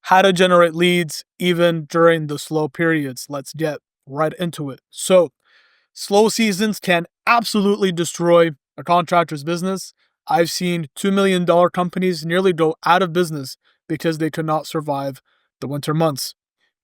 how to generate leads even during the slow periods. Let's get right into it. So, slow seasons can absolutely destroy a contractor's business. I've seen $2 million companies nearly go out of business because they could not survive the winter months.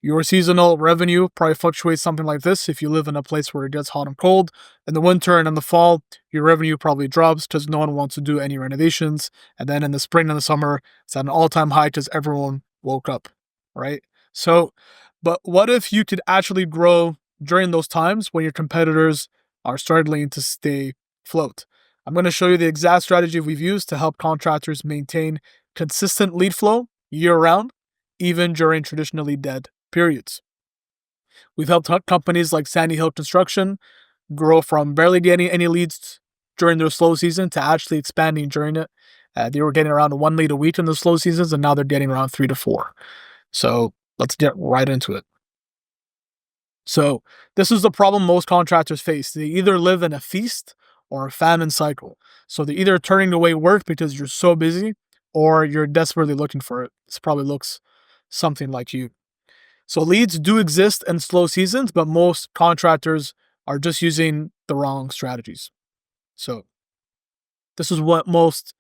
Your seasonal revenue probably fluctuates something like this. If you live in a place where it gets hot and cold, in the winter and in the fall, your revenue probably drops because no one wants to do any renovations. And then in the spring and the summer, it's at an all-time high because everyone woke up, right? So, but what if you could actually grow during those times when your competitors are struggling to stay afloat? I'm going to show you the exact strategy we've used to help contractors maintain consistent lead flow year round, even during traditionally dead periods. We've helped companies like Sandy Hill Construction grow from barely getting any leads during their slow season to actually expanding during it. They were getting around 1 lead a week in the slow seasons, and now they're getting around 3 to 4. So let's get right into it. So this is the problem most contractors face. They either live in a feast or a famine cycle. So they're either turning away work because you're so busy or you're desperately looking for it. This probably looks something like you. So leads do exist in slow seasons, but most contractors are just using the wrong strategies. So this is what most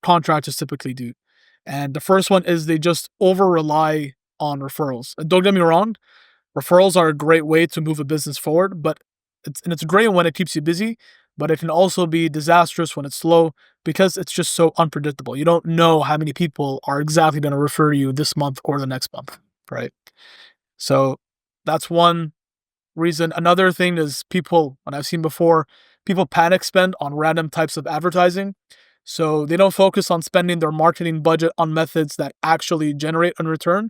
contractors typically do. And the first one is they just over rely on referrals. And don't get me wrong, referrals are a great way to move a business forward, but it's great when it keeps you busy, but it can also be disastrous when it's slow because it's just so unpredictable. You don't know how many people are exactly going to refer to you this month or the next month, right? So that's one reason. Another thing is people, and I've seen before, people panic spend on random types of advertising. So they don't focus on spending their marketing budget on methods that actually generate a return.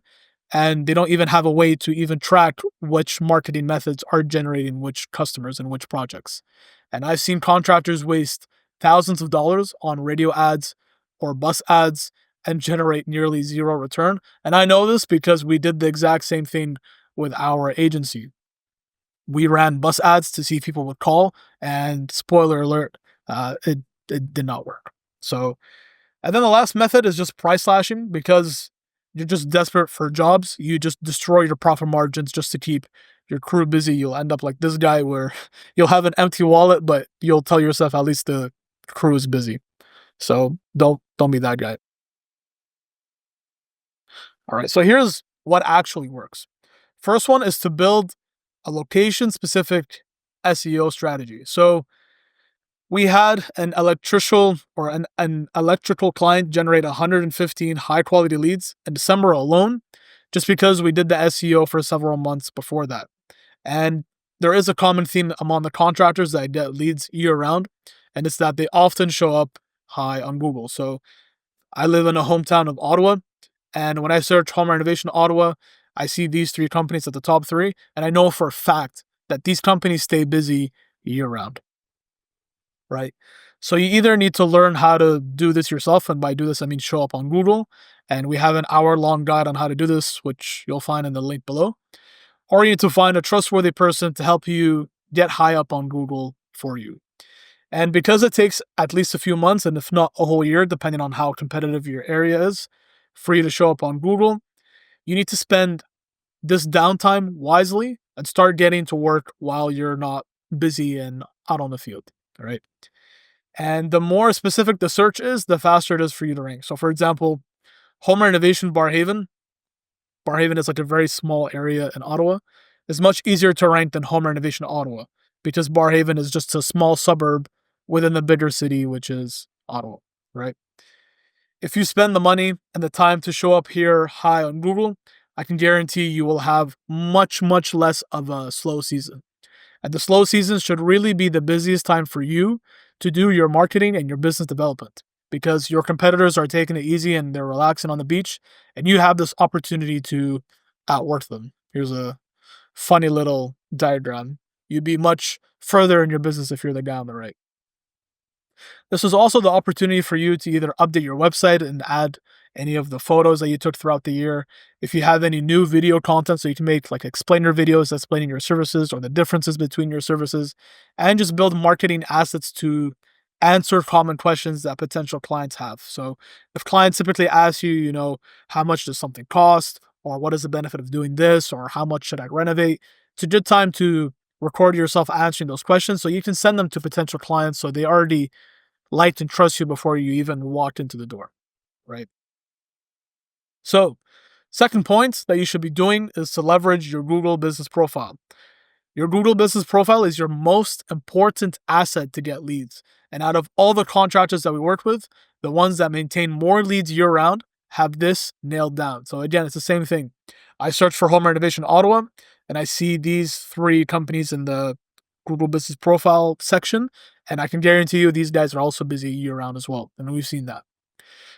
And they don't even have a way to even track which marketing methods are generating which customers and which projects. And I've seen contractors waste thousands of dollars on radio ads or bus ads and generate nearly zero return. And I know this because we did the exact same thing with our agency. We ran bus ads to see if people would call, and spoiler alert, it did not work. So, and then the last method is just price slashing because you're just desperate for jobs. You just destroy your profit margins just to keep your crew busy. You'll end up like this guy where you'll have an empty wallet, but you'll tell yourself at least the crew is busy. So don't be that guy. All right. So here's what actually works. First one is to build a location specific SEO strategy. So we had an electrical client generate 115 high quality leads in December alone, just because we did the SEO for several months before that. And there is a common theme among the contractors that get leads year round, and it's that they often show up high on Google. So I live in a hometown of Ottawa, and when I search home renovation Ottawa, I see these 3 companies at the top 3, and I know for a fact that these companies stay busy year round, right? So you either need to learn how to do this yourself, and by do this I mean show up on Google, and we have an hour-long guide on how to do this, which you'll find in the link below, or you need to find a trustworthy person to help you get high up on Google for you. And because it takes at least a few months, and if not a whole year, depending on how competitive your area is, for you to show up on Google, you need to spend this downtime wisely and start getting to work while you're not busy and out on the field. All right. And the more specific the search is, the faster it is for you to rank. So, for example, home renovation Barhaven. Barhaven is like a very small area in Ottawa. It's much easier to rank than home renovation Ottawa because Barhaven is just a small suburb within the bigger city, which is Ottawa, right? If you spend the money and the time to show up here high on Google, I can guarantee you will have much, much less of a slow season. And the slow season should really be the busiest time for you to do your marketing and your business development because your competitors are taking it easy and they're relaxing on the beach, and you have this opportunity to outwork them. Here's a funny little diagram. You'd be much further in your business if you're the guy on the right. This is also the opportunity for you to either update your website and add any of the photos that you took throughout the year. If you have any new video content, so you can make like explainer videos explaining your services or the differences between your services, and just build marketing assets to answer common questions that potential clients have. So if clients typically ask you, how much does something cost, or what is the benefit of doing this, or how much should I renovate, it's a good time to record yourself answering those questions so you can send them to potential clients so they already liked and trust you before you even walked into the door, right? So, second point that you should be doing is to leverage your Google business profile. Your Google business profile is your most important asset to get leads. And out of all the contractors that we work with, the ones that maintain more leads year round have this nailed down. So again, it's the same thing. I search for home renovation Ottawa and I see these three companies in the Google business profile section. And I can guarantee you these guys are also busy year round as well. And we've seen that.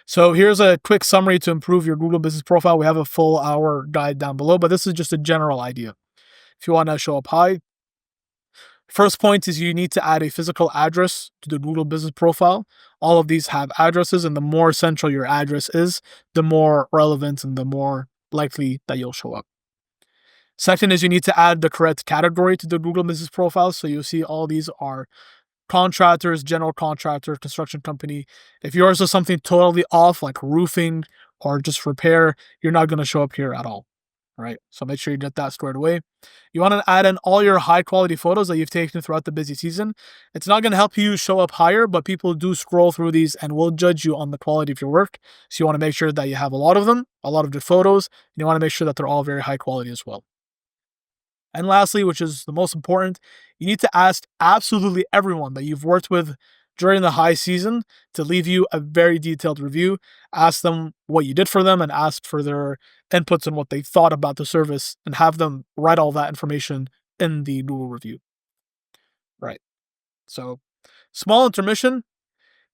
So here's a quick summary to improve your Google business profile. We have a full hour guide down below, but this is just a general idea. If you want to show up high, first point is you need to add a physical address to the Google business profile. All of these have addresses, and the more central your address is, the more relevant and the more likely that you'll show up. Second is you need to add the correct category to the Google business profile. So you'll see all these are contractors, general contractor, construction company. If yours is something totally off, like roofing or just repair, you're not going to show up here at all. Right? So make sure you get that squared away. You want to add in all your high quality photos that you've taken throughout the busy season. It's not going to help you show up higher, but people do scroll through these and will judge you on the quality of your work. So you want to make sure that you have a lot of them, a lot of good photos, and you want to make sure that they're all very high quality as well. And lastly, which is the most important, you need to ask absolutely everyone that you've worked with during the high season to leave you a very detailed review. Ask them what you did for them and ask for their inputs on what they thought about the service and have them write all that information in the Google review. Right. So, small intermission.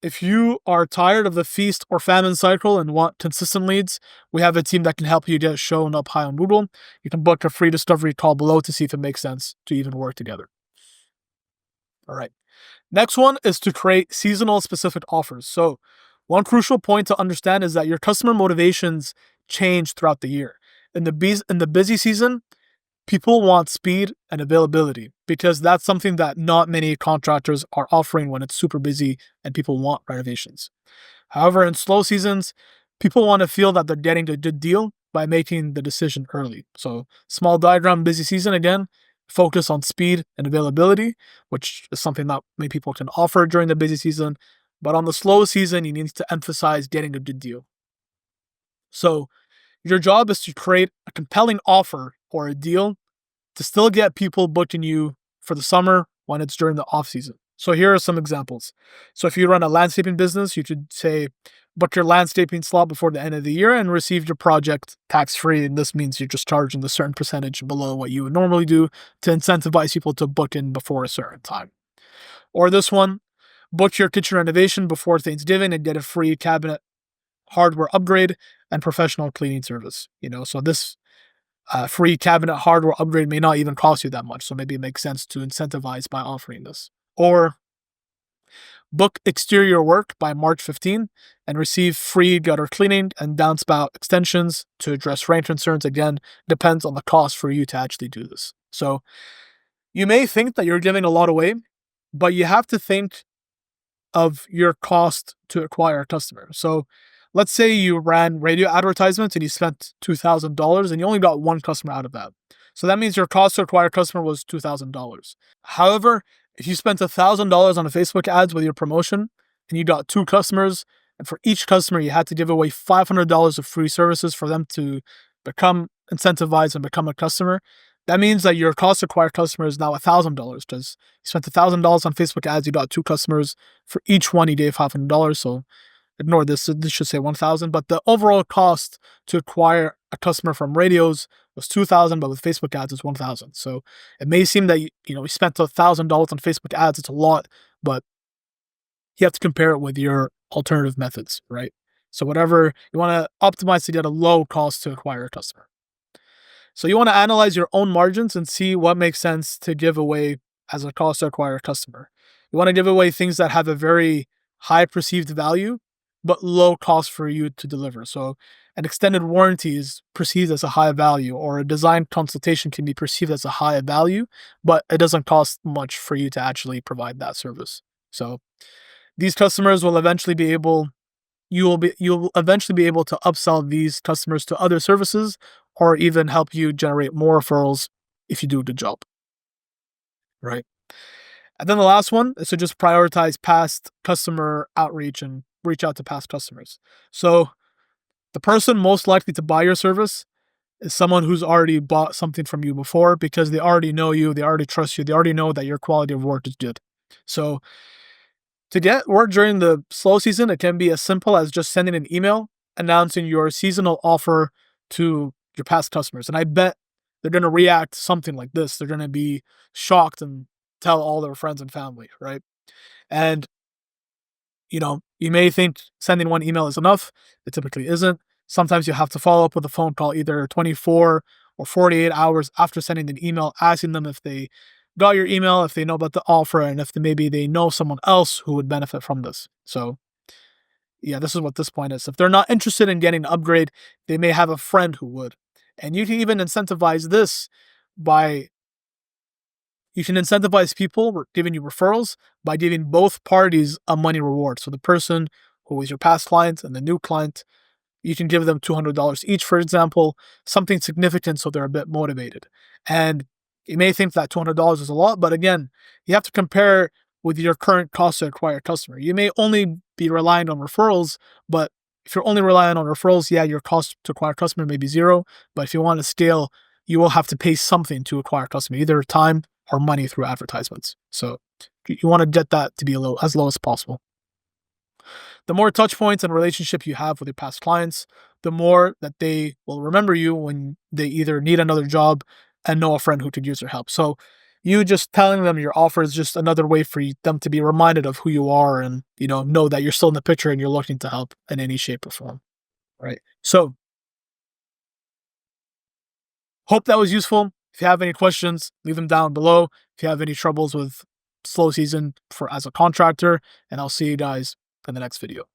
If you are tired of the feast or famine cycle and want consistent leads, we have a team that can help you get shown up high on Google. You can book a free discovery call below to see if it makes sense to even work together. All right. Next one is to create seasonal specific offers. So, one crucial point to understand is that your customer motivations change throughout the year. In the busy season, people want speed and availability because that's something that not many contractors are offering when it's super busy and people want renovations. However, in slow seasons, people want to feel that they're getting a good deal by making the decision early. So, small diagram, busy season again, focus on speed and availability, which is something that many people can offer during the busy season. But on the slow season, you need to emphasize getting a good deal. So, your job is to create a compelling offer or a deal to still get people booking you for the summer when it's during the off season. So here are some examples. So if you run a landscaping business, you could say book your landscaping slot before the end of the year and receive your project tax free. And this means you're just charging a certain percentage below what you would normally do to incentivize people to book in before a certain time. Or this one, book your kitchen renovation before Thanksgiving and get a free cabinet hardware upgrade and professional cleaning service. So this free cabinet hardware upgrade may not even cost you that much. So maybe it makes sense to incentivize by offering this. Or book exterior work by March 15 and receive free gutter cleaning and downspout extensions to address rain concerns. Again, depends on the cost for you to actually do this. So you may think that you're giving a lot away, but you have to think of your cost to acquire a customer. So let's say you ran radio advertisements and you spent $2,000 and you only got one customer out of that. So that means your cost to acquire a customer was $2,000. However, if you spent $1,000 on a Facebook ads with your promotion and you got two customers, and for each customer you had to give away $500 of free services for them to become incentivized and become a customer, that means that your cost to acquire customer is now $1,000 because you spent $1,000 on Facebook ads, you got two customers. For each one, you gave $500. So ignore this. This should say 1,000. But the overall cost to acquire a customer from radios was 2,000, but with Facebook ads, it's 1,000. So it may seem that we spent $1,000 on Facebook ads. It's a lot, but you have to compare it with your alternative methods, right? So whatever you want to optimize to get a low cost to acquire a customer. So you want to analyze your own margins and see what makes sense to give away as a cost to acquire a customer. You want to give away things that have a very high perceived value, but low cost for you to deliver. So an extended warranty is perceived as a high value, or a design consultation can be perceived as a high value, but it doesn't cost much for you to actually provide that service. So These customers will eventually be able you'll eventually be able to upsell these customers to other services or even help you generate more referrals if you do a good job, right? And then the last one is to just prioritize past customer outreach and reach out to past customers. So the person most likely to buy your service is someone who's already bought something from you before because they already know you, they already trust you, they already know that your quality of work is good. So to get work during the slow season, it can be as simple as just sending an email announcing your seasonal offer to your past customers. And I bet they're going to react something like this. They're going to be shocked and tell all their friends and family, right? And you may think sending one email is enough. It typically isn't. Sometimes you have to follow up with a phone call either 24 or 48 hours after sending an email, asking them if they got your email, if they know about the offer, and if maybe they know someone else who would benefit from this. So, yeah, this is what this point is. If they're not interested in getting an upgrade, they may have a friend who would. And you can even incentivize this by you can incentivize people giving you referrals by giving both parties a money reward. So the person who is your past client and the new client, you can give them $200 each, for example, something significant so they're a bit motivated. And you may think that $200 is a lot, but again, you have to compare with your current cost to acquire a customer. You may only be relying on referrals, but if you're only relying on referrals, yeah, your cost to acquire a customer may be zero. But if you want to scale, you will have to pay something to acquire a customer, either time or money through advertisements. So you want to get that to be as low as possible. The more touch points and relationship you have with your past clients, the more that they will remember you when they either need another job and know a friend who could use your help. So you just telling them your offer is just another way for them to be reminded of who you are and, know that you're still in the picture and you're looking to help in any shape or form. Right. So hope that was useful. If you have any questions, leave them down below. If you have any troubles with slow season as a contractor, and I'll see you guys in the next video.